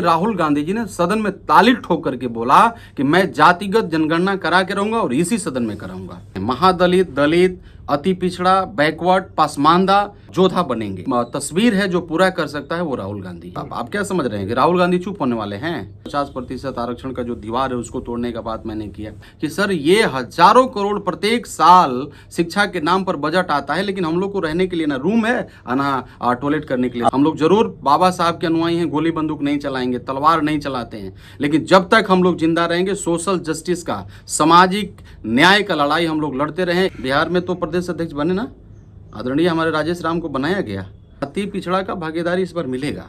राहुल गांधी जी ने सदन में ताली ठोक करके बोला कि मैं जातिगत जनगणना करा के रहूंगा और इसी सदन में कराऊंगा। महादलित, दलित, अति पिछड़ा, बैकवर्ड, पासमानदा जोधा बनेंगे। तस्वीर है जो पूरा कर सकता है वो राहुल गांधी। आप क्या समझ रहे हैं कि राहुल गांधी चुप होने वाले हैं? 50% आरक्षण का जो दीवार है उसको तोड़ने का बात मैंने किया कि सर ये हजारों करोड़ प्रत्येक साल शिक्षा के नाम पर बजट आता है, लेकिन हम लोग को रहने के लिए ना रूम है ना टॉयलेट करने के लिए। हम लोग जरूर बाबा साहब के अनुयायी हैं, गोली बंदूक नहीं चलाएंगे, तलवार नहीं चलाते हैं, लेकिन जब तक हम लोग जिंदा रहेंगे सोशल जस्टिस का, सामाजिक न्याय का लड़ाई हम लोग लड़ते रहें। बिहार में तो प्रदेश अध्यक्ष बने ना, आदरणीय हमारे राजेश राम को बनाया गया। अति पिछड़ा का भागीदारी इस बार मिलेगा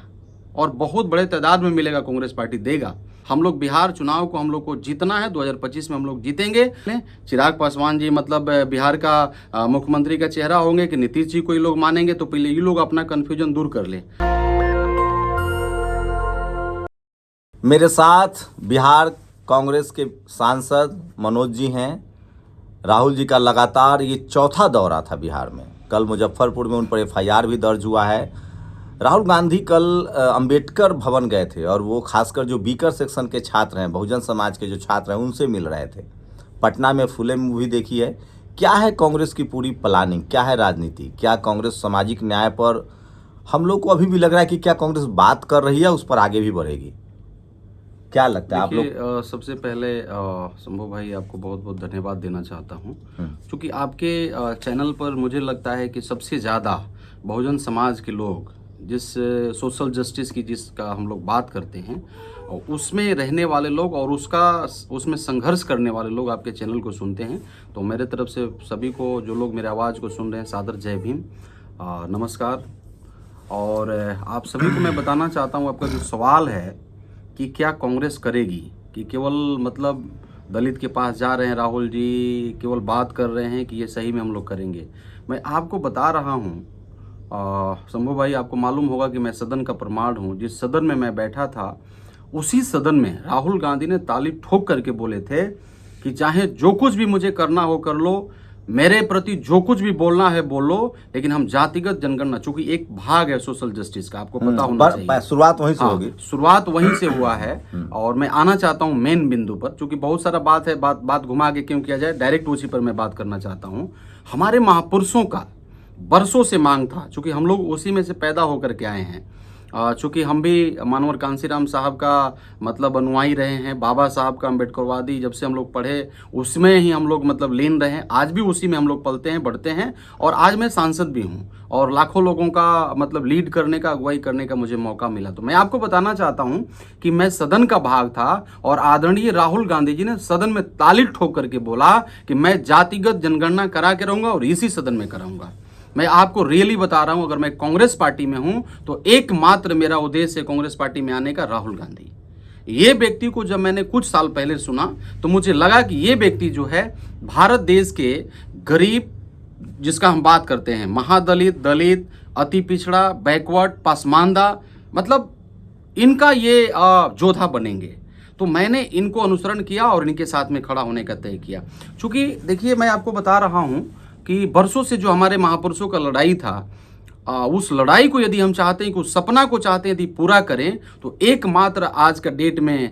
और बहुत बड़े तादाद में मिलेगा, कांग्रेस पार्टी देगा। हम लोग बिहार चुनाव को हम लोग को जीतना है, 2025 में हम लोग जीतेंगे। चिराग पासवान जी मतलब बिहार का मुख्यमंत्री का चेहरा होंगे कि नीतीश जी को ये लोग मानेंगे, तो पहले ये लोग अपना कंफ्यूजन दूर कर ले। मेरे साथ बिहार कांग्रेस के सांसद मनोज जी हैं। राहुल जी का लगातार ये चौथा दौरा था बिहार में। कल मुजफ्फरपुर में उन पर FIR भी दर्ज हुआ है। राहुल गांधी कल अंबेडकर भवन गए थे और वो खासकर जो बीकर सेक्शन के छात्र हैं, बहुजन समाज के जो छात्र हैं, उनसे मिल रहे थे। पटना में फुले मूवी देखी है। क्या है कांग्रेस की पूरी प्लानिंग, क्या है राजनीति, क्या कांग्रेस सामाजिक न्याय पर हम लोग को अभी भी लग रहा है कि क्या कांग्रेस बात कर रही है, उस पर आगे भी बढ़ेगी? क्या लगता है आप लोग? सबसे पहले शंभू भाई आपको बहुत बहुत धन्यवाद देना चाहता हूं, क्योंकि आपके चैनल पर मुझे लगता है कि सबसे ज़्यादा बहुजन समाज के लोग जिस सोशल जस्टिस की जिसका हम लोग बात करते हैं, और उसमें रहने वाले लोग और उसमें संघर्ष करने वाले लोग आपके चैनल को सुनते हैं। तो मेरे तरफ से सभी को, जो लोग मेरे आवाज़ को सुन रहे हैं, सादर जय भीम, नमस्कार। और आप सभी को मैं बताना चाहता हूँ, आपका जो सवाल है कि क्या कांग्रेस करेगी, कि केवल मतलब दलित के पास जा रहे हैं राहुल जी, केवल बात कर रहे हैं, कि ये सही में हम लोग करेंगे। मैं आपको बता रहा हूँ शंभू भाई, आपको मालूम होगा कि मैं सदन का प्रमाण हूँ। जिस सदन में मैं बैठा था, उसी सदन में राहुल गांधी ने ताली ठोक करके बोले थे कि चाहे जो कुछ भी मुझे करना हो कर लो, मेरे प्रति जो कुछ भी बोलना है बोलो, लेकिन हम जातिगत जनगणना, चूंकि एक भाग है सोशल जस्टिस का, आपको पता होना चाहिए। शुरुआत वहीं से होगी। शुरुआत वहीं से हुआ है। और मैं आना चाहता हूं मेन बिंदु पर, चूंकि बहुत सारा बात है, बात घुमा के क्यों किया जाए, डायरेक्ट उसी पर मैं बात करना चाहता हूं। हमारे महापुरुषों का बरसों से मांग था, चूंकि हम लोग उसी में से पैदा होकर के आए हैं। चूँकि हम भी मानवर कांसीराम साहब का मतलब अनुयायी रहे हैं, बाबा साहब का अम्बेडकरवादी जब से हम लोग पढ़े उसमें ही हम लोग मतलब लीन रहे हैं। आज भी उसी में हम लोग पलते हैं, बढ़ते हैं। और आज मैं सांसद भी हूं और लाखों लोगों का मतलब लीड करने का, अगुवाई करने का मुझे मौका मिला। तो मैं आपको बताना चाहता हूं कि मैं सदन का भाग था और आदरणीय राहुल गांधी जी ने सदन में ताली ठोक करके बोला कि मैं जातिगत जनगणना करा के रहूंगा और इसी सदन में कराऊंगा। मैं आपको रियली बता रहा हूं, अगर मैं कांग्रेस पार्टी में हूं तो एकमात्र मेरा उद्देश्य है कांग्रेस पार्टी में आने का राहुल गांधी। ये व्यक्ति को जब मैंने कुछ साल पहले सुना तो मुझे लगा कि ये व्यक्ति जो है भारत देश के गरीब, जिसका हम बात करते हैं, महादलित, दलित, अति पिछड़ा, बैकवर्ड, पासमानदा, मतलब इनका ये जोधा बनेंगे। तो मैंने इनको अनुसरण किया और इनके साथ में खड़ा होने का तय किया। चूंकि देखिए, मैं आपको बता रहा हूं कि बरसों से जो हमारे महापुरुषों का लड़ाई था, उस लड़ाई को यदि हम चाहते हैं कि उस सपना को चाहते हैं यदि पूरा करें, तो एकमात्र आज का डेट में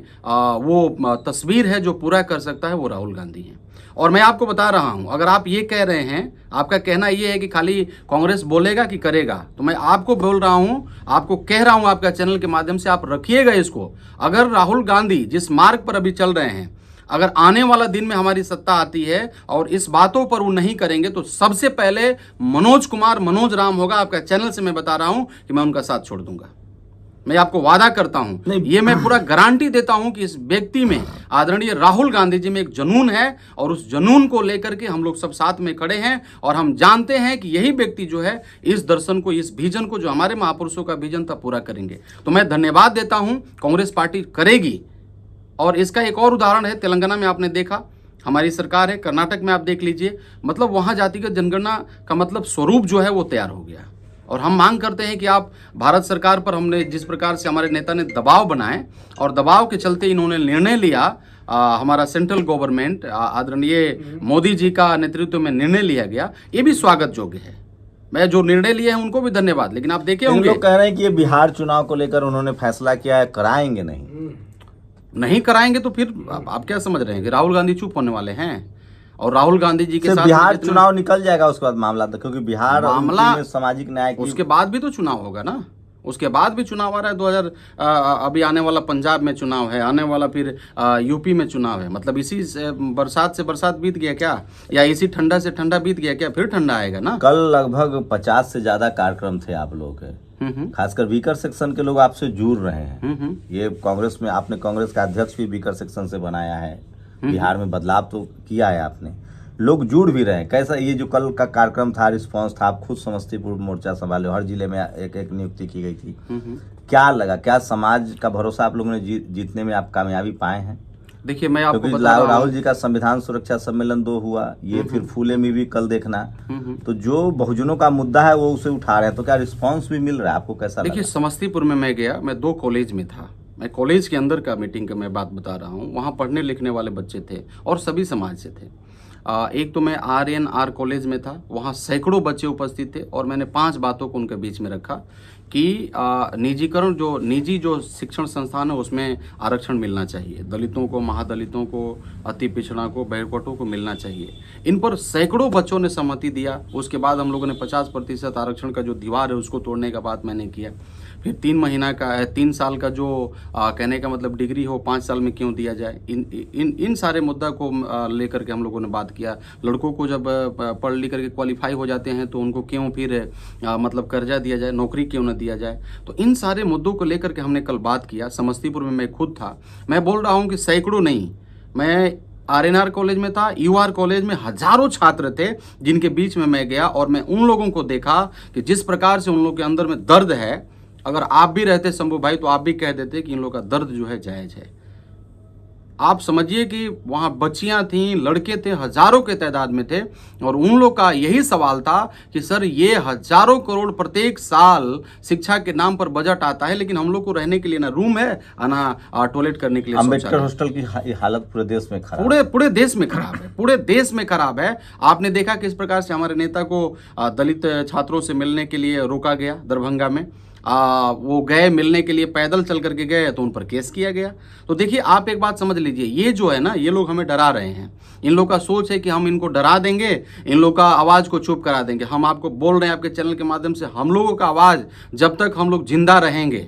वो तस्वीर है जो पूरा कर सकता है वो राहुल गांधी हैं। और मैं आपको बता रहा हूं, अगर आप ये कह रहे हैं, आपका कहना ये है कि खाली कांग्रेस बोलेगा कि करेगा, तो मैं आपको बोल रहा हूं, आपको कह रहा हूं आपका चैनल के माध्यम से, आप रखिएगा इसको। अगर राहुल गांधी जिस मार्ग पर अभी चल रहे हैं, अगर आने वाला दिन में हमारी सत्ता आती है और इस बातों पर वो नहीं करेंगे, तो सबसे पहले मनोज राम होगा। आपका चैनल से मैं बता रहा हूं कि मैं उनका साथ छोड़ दूंगा। मैं आपको वादा करता हूं, ये मैं पूरा गारंटी देता हूं कि इस व्यक्ति में, आदरणीय राहुल गांधी जी में एक जुनून है और उस जुनून को लेकर के हम लोग सब साथ में खड़े हैं। और हम जानते हैं कि यही व्यक्ति जो है इस दर्शन को, इस विजन को, जो हमारे महापुरुषों का विजन था, पूरा करेंगे। तो मैं धन्यवाद देता हूं, कांग्रेस पार्टी करेगी। और इसका एक और उदाहरण है, तेलंगाना में आपने देखा हमारी सरकार है, कर्नाटक में आप देख लीजिए, मतलब वहाँ जातिगत जनगणना का मतलब स्वरूप जो है वो तैयार हो गया। और हम मांग करते हैं कि आप भारत सरकार पर, हमने जिस प्रकार से हमारे नेता ने दबाव बनाए और दबाव के चलते इन्होंने निर्णय लिया, हमारा सेंट्रल गवर्नमेंट आदरणीय मोदी जी का नेतृत्व में निर्णय लिया गया, ये भी स्वागत योग्य है। मैं जो निर्णय लिए हैं उनको भी धन्यवाद, लेकिन आप देखे लेकिन होंगे लोग कह रहे हैं कि ये बिहार चुनाव को लेकर उन्होंने फैसला किया है, कराएंगे नहीं। नहीं कराएंगे तो फिर आप क्या समझ रहे हैं कि राहुल गांधी चुप होने वाले हैं? और राहुल गांधी जी के सिर्फ साथ बिहार जितने- चुनाव निकल जाएगा उसके बाद मामला, तो क्योंकि बिहार और मामला- यूपी में सामाजिक न्याय की उसके बाद भी तो चुनाव होगा ना, उसके बाद भी चुनाव आ रहा है 2000 अभी आने वाला पंजाब में चुनाव है, आने वाला फिर यूपी में चुनाव है। मतलब इसी बरसात से बरसात बीत गया क्या, या इसी ठंडा से ठंडा बीत गया क्या? फिर ठंडा आएगा ना। कल लगभग 50 से ज्यादा कार्यक्रम थे आप लोगों के, खासकर बीकर सेक्शन के लोग आपसे जुड़ रहे हैं। ये कांग्रेस में आपने कांग्रेस का अध्यक्ष भी बीकर सेक्शन से बनाया है, बिहार में बदलाव तो किया है आपने, लोग जुड़ भी रहे हैं। कैसा ये जो कल का कार्यक्रम था, रिस्पांस था, आप खुद समस्तीपुर मोर्चा संभाले, हर जिले में एक एक नियुक्ति की गई थी, क्या लगा, क्या समाज का भरोसा आप लोगों ने जीतने में आप कामयाबी पाए हैं? देखिए मैं आपको क्योंकि बता रहा हूं, राहुल जी का संविधान सुरक्षा सम्मेलन 2 हुआ, ये फिर फूले में भी कल देखना, तो जो बहुजनों का मुद्दा है वो उसे उठा रहे हैं, तो क्या रिस्पांस भी मिल रहा है आपको, कैसा देखिए लगा? समस्तीपुर में मैं गया, मैं 2 कॉलेज में था, मैं कॉलेज के अंदर का मीटिंग का मैं बात बता रहा हूँ। वहाँ पढ़ने लिखने वाले बच्चे थे और सभी समाज से थे। एक तो मैं RNR कॉलेज में था, वहाँ सैकड़ों बच्चे उपस्थित थे और मैंने 5 बातों को उनके बीच में रखा कि निजीकरण, जो निजी जो शिक्षण संस्थान है उसमें आरक्षण मिलना चाहिए, दलितों को, महादलितों को, अति पिछड़ा को, बैकवर्डों को मिलना चाहिए। इन पर सैकड़ों बच्चों ने सहमति दिया। उसके बाद हम लोगों ने 50% आरक्षण का जो दीवार है उसको तोड़ने का बात मैंने किया। फिर 3 साल का जो कहने का मतलब डिग्री हो 5 साल में क्यों दिया जाए, इन सारे मुद्दा को लेकर के हम लोगों ने बात किया। लड़कों को जब पढ़ लिख करके क्वालिफाई हो जाते हैं तो उनको क्यों फिर मतलब कर्जा दिया जाए, नौकरी क्यों न दिया जाए। तो इन सारे मुद्दों को लेकर के हमने कल बात किया। समस्तीपुर में मैं खुद था, मैं बोल रहा हूँ कि सैकड़ों नहीं, मैं RNR कॉलेज में था, UR कॉलेज में हजारों छात्र थे जिनके बीच में मैं गया और मैं उन लोगों को देखा कि जिस प्रकार से उन लोगों के अंदर में दर्द है। अगर आप भी रहते शंभू भाई तो आप भी कह देते कि इन लोगों का दर्द जो है जायज है। आप समझिए कि वहाँ बच्चियां थीं, लड़के थे, हजारों के तादाद में थे और उन लोग का यही सवाल था कि सर ये हजारों करोड़ प्रत्येक साल शिक्षा के नाम पर बजट आता है, लेकिन हम लोग को रहने के लिए ना रूम है ना टॉयलेट करने के लिए अम्बेडकर हॉस्टल की हालत पूरे देश में खराब, पूरे देश में खराब है, पूरे देश में खराब है। आपने देखा किस प्रकार से हमारे नेता को दलित छात्रों से मिलने के लिए रोका गया दरभंगा में। वो गए मिलने के लिए, पैदल चल करके गए तो उन पर केस किया गया। तो देखिए आप एक बात समझ लीजिए, ये जो है ना, ये लोग हमें डरा रहे हैं। इन लोग का सोच है कि हम इनको डरा देंगे, इन लोग का आवाज को चुप करा देंगे। हम आपको बोल रहे हैं आपके चैनल के माध्यम से, हम लोगों का आवाज जब तक हम लोग जिंदा रहेंगे,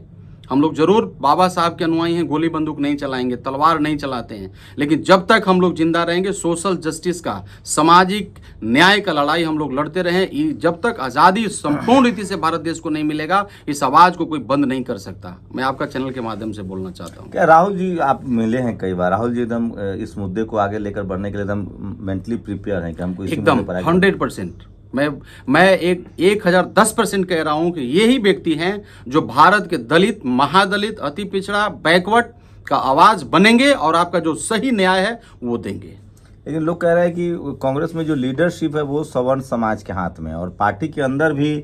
हम लोग जरूर बाबा साहब के अनुयायी हैं, गोली बंदूक नहीं चलाएंगे, तलवार नहीं चलाते हैं, लेकिन जब तक हम लोग जिंदा रहेंगे सोशल जस्टिस का, सामाजिक न्याय का लड़ाई हम लोग लड़ते रहें। जब तक आज़ादी संपूर्ण रीति से भारत देश को नहीं मिलेगा, इस आवाज को कोई बंद नहीं कर सकता। मैं आपका चैनल के माध्यम से बोलना चाहता हूँ। क्या राहुल जी, आप मिले हैं कई बार, राहुल जी एकदम इस मुद्दे को आगे लेकर बढ़ने के लिए एकदम मेंटली प्रिपेयर हैं कि हमको इसी एकदम मुद्दे पर आगे- 100%। मैं 1010% कह रहा हूं कि यही व्यक्ति हैं जो भारत के दलित, महादलित, अति पिछड़ा, बैकवर्ड का आवाज बनेंगे और आपका जो सही न्याय है वो देंगे। लेकिन लोग कह रहे हैं कि कांग्रेस में जो लीडरशिप है वो सवर्ण समाज के हाथ में, और पार्टी के अंदर भी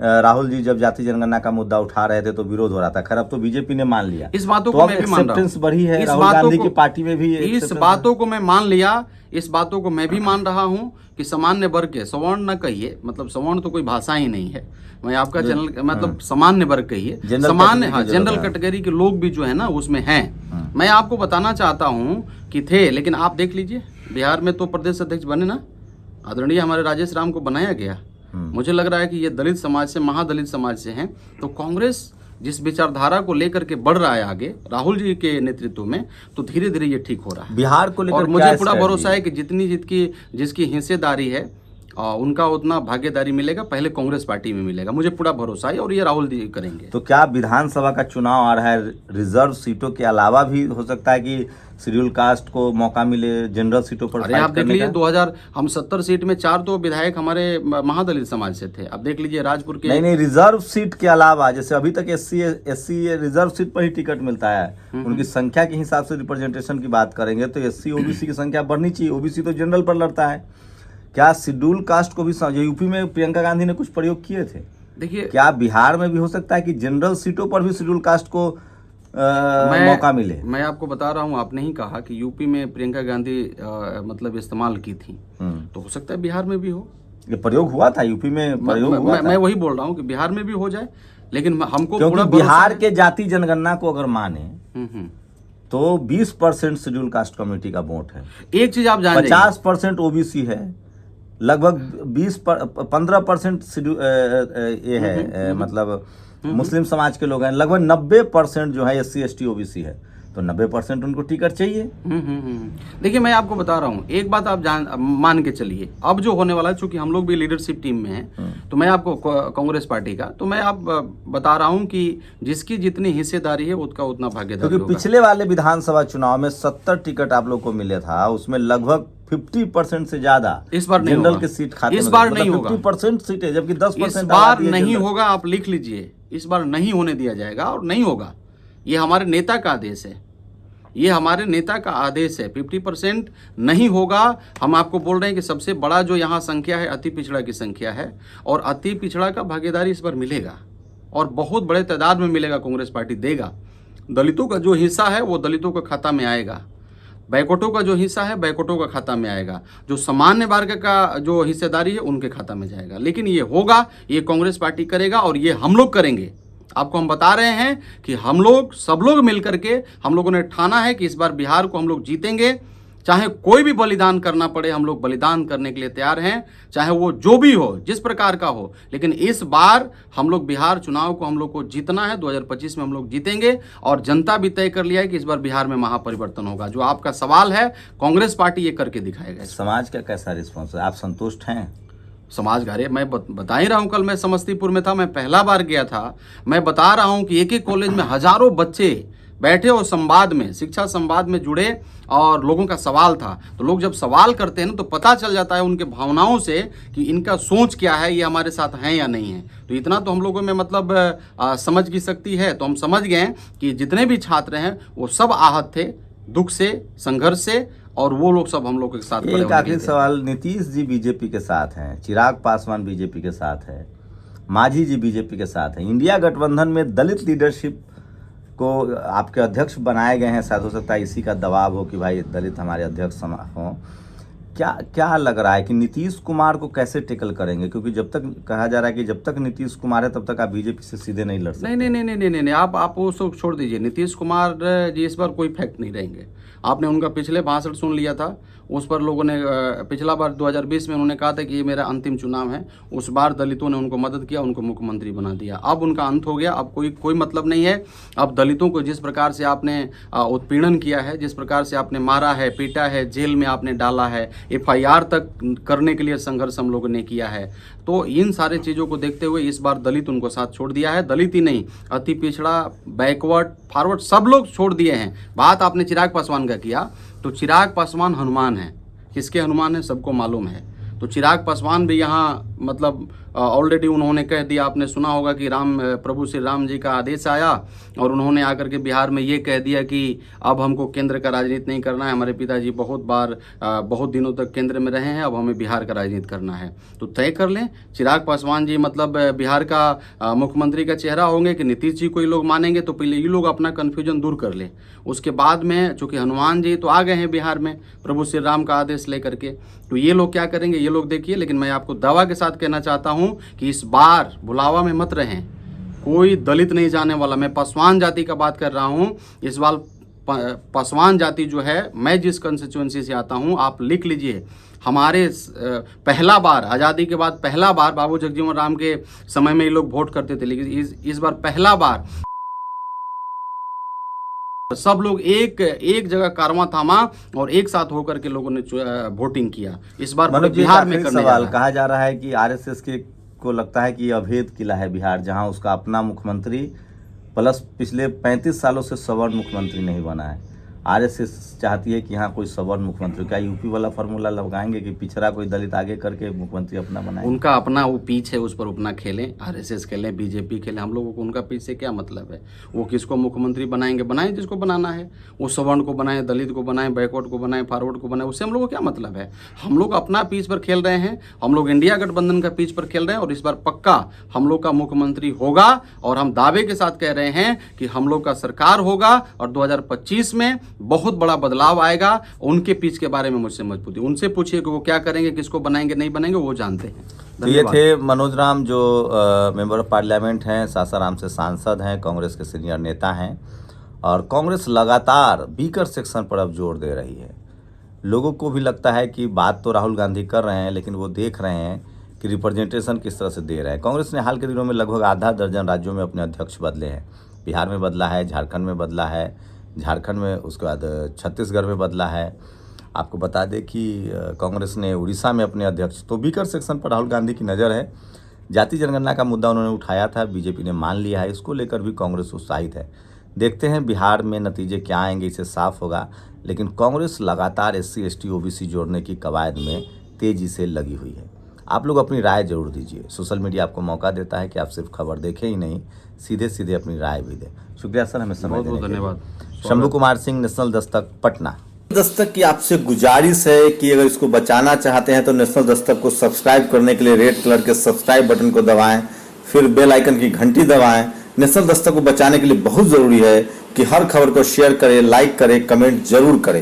राहुल जी जब जाति जनगणना का मुद्दा उठा रहे थे तो विरोध हो रहा था। खैर अब तो बीजेपी ने मान लिया, इस बातों तो को अब मैं भी मान रहा एक्सेप्टेंस हूं। बढ़ी है, इस राहुल बातों गांधी को- की पार्टी में भी इस acceptance बातों को मैं मान लिया, इस बातों को मैं भी मान रहा हूं कि सामान्य वर्ग के, सवर्ण न कहिए, मतलब सवर्ण तो कोई भाषा ही नहीं है। मैं आपका चैनल मतलब सामान्य वर्ग कहिए, जनरल सामान्य, कैटेगरी हाँ, के जो जनरल लोग हैं। कैटेगरी के लोग भी जो है ना उसमें हैं। मैं आपको बताना चाहता हूं कि थे, लेकिन आप देख लीजिए बिहार में तो प्रदेश अध्यक्ष बने ना, आदरणीय हमारे राजेश राम को बनाया गया। मुझे लग रहा है कि ये दलित समाज से, महादलित समाज से हैं। तो कांग्रेस जिस विचारधारा को लेकर के बढ़ रहा है आगे राहुल जी के नेतृत्व में, तो धीरे धीरे ये ठीक हो रहा है। बिहार को लेकर और क्या मुझे पूरा strategy भरोसा है कि जिसकी हिस्सेदारी है उनका उतना भागीदारी मिलेगा, पहले कांग्रेस पार्टी में मिलेगा, मुझे पूरा भरोसा है, और ये राहुल जी करेंगे। तो क्या विधानसभा का चुनाव आ रहा है, रिजर्व सीटों के अलावा भी हो सकता है कि शेड्यूल कास्ट को मौका मिले जनरल सीटों पर अरे फाइट आप देख करने लीजिए का? 2000 हम 70 सीट में 4 तो विधायक हमारे महादलित समाज से थे। अब देख लीजिए राजपुर के, नहीं, रिजर्व सीट के अलावा, जैसे अभी तक एससी रिजर्व सीट पर ही टिकट मिलता है, उनकी संख्या के हिसाब से रिप्रेजेंटेशन की बात करेंगे तो एससी ओबीसी की संख्या बढ़नी चाहिए। ओबीसी तो जनरल पर लड़ता है, क्या शेड्यूल कास्ट को भी यूपी में प्रियंका गांधी ने कुछ प्रयोग किए थे? देखिए क्या बिहार में भी हो सकता है कि जनरल सीटों पर भी शेड्यूल कास्ट को मौका मिले? मैं आपको बता रहा हूँ, आपने ही कहा कि यूपी में प्रियंका गांधी मतलब इस्तेमाल की थी, तो हो सकता है बिहार में भी हो। ये प्रयोग हुआ था, यूपी में प्रयोग हुआ था। मैं वही बोल रहा हूँ कि बिहार में भी हो जाए, लेकिन हमको क्योंकि पूरा बिहार के जाति जनगणना को अगर माने हम्म। तो 20% शेड्यूल कास्ट कम्युनिटी का वोट है, एक चीज आप जान 50% ओबीसी है, लगभग 15% शेड्यूल ये है मतलब मुस्लिम समाज के लोग हैं, लगभग 90% जो है SC ST OBC है, तो 90% उनको टिकट चाहिए। देखिए मैं आपको बता रहा हूँ, एक बात आप मान के चलिए, अब जो होने वाला है, चूंकि हम लोग भी लीडरशिप टीम में हैं, तो मैं आपको कांग्रेस पार्टी का, तो मैं आप बता रहा हूँ कि जिसकी जितनी हिस्सेदारी है उसका उतना भागीदारी क्योंकि होगा। पिछले वाले विधानसभा चुनाव में 70 टिकट आप लोग को मिले था, उसमें लगभग 50% से ज्यादा इस बार नहीं जनरल होगा। की सीट खाते इस में, बार मतलब नहीं होगा। 50% सीटें, जबकि 10% इस बार नहीं होगा, आप लिख लीजिए, इस बार नहीं होने दिया जाएगा और नहीं होगा। ये हमारे नेता का आदेश है, ये हमारे नेता का आदेश है। 50% नहीं होगा। हम आपको बोल रहे हैं कि सबसे बड़ा जो यहाँ संख्या है अति पिछड़ा की संख्या है, और अति पिछड़ा का भागीदारी इस बार मिलेगा और बहुत बड़े तादाद में मिलेगा। कांग्रेस पार्टी देगा। दलितों का जो हिस्सा है वो दलितों के खाता में आएगा, बैकवर्डों का जो हिस्सा है बैकवर्डों का खाता में आएगा, जो सामान्य वर्ग का जो हिस्सेदारी है उनके खाता में जाएगा। लेकिन ये होगा, ये कांग्रेस पार्टी करेगा और ये हम लोग करेंगे। आपको हम बता रहे हैं कि हम लोग सब लोग मिलकर के हम लोगों ने ठाना है कि इस बार बिहार को हम लोग जीतेंगे, चाहे कोई भी बलिदान करना पड़े, हम लोग बलिदान करने के लिए तैयार हैं, चाहे वो जो भी हो, जिस प्रकार का हो। लेकिन इस बार हम लोग बिहार चुनाव को हम लोग को जीतना है। 2025 में हम लोग जीतेंगे और जनता भी तय कर लिया है कि इस बार बिहार में महापरिवर्तन होगा। जो आपका सवाल है, कांग्रेस पार्टी ये करके दिखाएगा। समाज का कैसा रिस्पॉन्स है, आप संतुष्ट हैं? समाज घरे मैं बता ही रहा हूँ, कल मैं समस्तीपुर में था, मैं पहला बार गया था। मैं बता रहा हूँ कि एक एक कॉलेज में हजारों बच्चे बैठे और संवाद में, शिक्षा संवाद में जुड़े और लोगों का सवाल था। तो लोग जब सवाल करते हैं ना, तो पता चल जाता है उनके भावनाओं से कि इनका सोच क्या है, ये हमारे साथ हैं या नहीं है। तो इतना तो हम लोगों में मतलब समझ की शक्ति है। तो हम समझ गए कि जितने भी छात्र हैं वो सब आहत थे दुख से, संघर्ष से, और वो लोग सब हम लोग के साथ। एक आखिरी सवाल, नीतीश जी बीजेपी के साथ हैं, चिराग पासवान बीजेपी के साथ है, मांझी जी बीजेपी के साथ हैं, इंडिया गठबंधन में दलित लीडरशिप को आपके अध्यक्ष बनाए गए हैं। शायद हो सकता है इसी का दबाव हो कि भाई दलित हमारे अध्यक्ष हों। क्या लग रहा है कि नीतीश कुमार को कैसे टेकल करेंगे? क्योंकि जब तक कहा जा रहा है कि जब तक नीतीश कुमार है तब तक आप बीजेपी से सीधे नहीं लड़ सकते। नहीं, आप वो सब छोड़ दीजिए। नीतीश कुमार जी इस बार कोई फैक्ट नहीं रहेंगे। आपने उनका पिछले भाषण सुन लिया था, उस पर लोगों ने पिछला बार 2020 में उन्होंने कहा था कि ये मेरा अंतिम चुनाव है। उस बार दलितों ने उनको मदद किया, उनको मुख्यमंत्री बना दिया। अब उनका अंत हो गया, अब कोई मतलब नहीं है। अब दलितों को जिस प्रकार से आपने उत्पीड़न किया है, जिस प्रकार से आपने मारा है, पीटा है, जेल में आपने डाला है, FIR तक करने के लिए संघर्ष हम लोगों ने किया है। तो इन सारे चीज़ों को देखते हुए इस बार दलित उनको साथ छोड़ दिया है। दलित ही नहीं, अति पिछड़ा, बैकवर्ड, फॉरवर्ड सब लोग छोड़ दिए हैं। बात आपने चिराग पासवान का किया, तो चिराग पासवान हनुमान है। किसके हनुमान है सबको मालूम है। तो चिराग पासवान भी यहाँ मतलब ऑलरेडी उन्होंने कह दिया, आपने सुना होगा कि प्रभु श्री राम जी का आदेश आया और उन्होंने आकर के बिहार में ये कह दिया कि अब हमको केंद्र का राजनीति नहीं करना है। हमारे पिताजी बहुत दिनों तक केंद्र में रहे हैं, अब हमें बिहार का राजनीति करना है। तो तय कर लें, चिराग पासवान जी मतलब बिहार का मुख्यमंत्री का चेहरा होंगे कि नीतीश जी को ये लोग मानेंगे। तो पहले ये लोग अपना कन्फ्यूजन दूर कर ले, उसके बाद में चूँकि हनुमान जी तो आ गए हैं बिहार में प्रभु श्री राम का आदेश लेकर के, तो ये लोग क्या करेंगे ये लोग देखिए। लेकिन मैं आपको दावा के साथ कहना चाहता हूँ कि इस बार भुलावा में मत रहें, कोई दलित नहीं जाने वाला। मैं पासवान जाति का बात कर रहा हूँ। इस बार पासवान जाति जो है, मैं जिस कंस्टिट्यूएंसी से आता हूँ, आप लिख लीजिए, हमारे पहला बार आज़ादी के बाद पहला बार, बाबू जगजीवन राम के समय में ये लोग वोट करते थे, लेकिन इस बार पहला बार सब लोग एक जगह कारवां थामा और एक साथ होकर के लोगों ने वोटिंग किया। इस बार बिहार में करने सवाल कहा जा रहा है कि RSS को लगता है कि अभेद किला है बिहार, जहां उसका अपना मुख्यमंत्री प्लस पिछले 35 सालों से सवर्ण मुख्यमंत्री नहीं बना है। RSS चाहती है कि यहाँ कोई सवर्ण मुख्यमंत्री, क्या यूपी वाला फॉर्मूला लगाएंगे कि पिछड़ा कोई दलित आगे करके मुख्यमंत्री अपना बनाए? उनका अपना वो पीछ है, उस पर अपना खेलें, RSS खेलें, BJP खेलें, हम लोगों को उनका पीछ से क्या मतलब है। वो किसको मुख्यमंत्री बनाएंगे, बनाएं जिसको बनाना है। वो सवर्ण को बनाएं, दलित को बनाएं, बैकवर्ड को बनाएं, फॉरवर्ड को बनाएं, उससे हम लोग को क्या मतलब है। हम लोग अपना पीछ पर खेल रहे हैं, हम लोग इंडिया गठबंधन का पीछ पर खेल रहे हैं और इस बार पक्का हम लोग का मुख्यमंत्री होगा। और हम दावे के साथ कह रहे हैं कि हम लोग का सरकार होगा और 2025 में बहुत बड़ा बदलाव आएगा। उनके पीछ के बारे में मुझसे मत पूछिए, उनसे पूछिए कि वो क्या करेंगे, किसको बनाएंगे नहीं बनाएंगे, वो जानते हैं। तो ये थे मनोज राम जो मेंबर ऑफ पार्लियामेंट हैं, सासाराम से सांसद हैं, कांग्रेस के सीनियर नेता हैं। और कांग्रेस लगातार बीकर सेक्शन पर अब जोर दे रही है। लोगों को भी लगता है कि बात तो राहुल गांधी कर रहे हैं, लेकिन वो देख रहे हैं कि रिप्रेजेंटेशन किस तरह से दे रहे हैं। कांग्रेस ने हाल के दिनों में लगभग आधा दर्जन राज्यों में अपने अध्यक्ष बदले हैं। बिहार में बदला है, झारखंड में बदला है, झारखंड में उसके बाद छत्तीसगढ़ में बदला है। आपको बता दें कि कांग्रेस ने उड़ीसा में अपने अध्यक्ष, तो बीकर सेक्शन पर राहुल गांधी की नज़र है। जाति जनगणना का मुद्दा उन्होंने उठाया था, बीजेपी ने मान लिया है, इसको लेकर भी कांग्रेस उत्साहित है। देखते हैं बिहार में नतीजे क्या आएंगे, इससे साफ होगा। लेकिन कांग्रेस लगातार SC ST OBC जोड़ने की कवायद में तेजी से लगी हुई है। आप लोग अपनी राय जरूर दीजिए। सोशल मीडिया आपको मौका देता है कि आप सिर्फ खबर देखें ही नहीं, सीधे सीधे अपनी राय भी दें। शुक्रिया सर, हमें समय देने के लिए। धन्यवाद। शंभू कुमार सिंह, नेशनल दस्तक, पटना। दस्तक की आपसे गुजारिश है कि अगर इसको बचाना चाहते हैं तो नेशनल दस्तक को सब्सक्राइब करने के लिए रेड कलर के सब्सक्राइब बटन को दबाएं, फिर बेल आइकन की घंटी दबाएं। नेशनल दस्तक को बचाने के लिए बहुत जरूरी है कि हर खबर को शेयर करें, लाइक करें, कमेंट जरूर करें।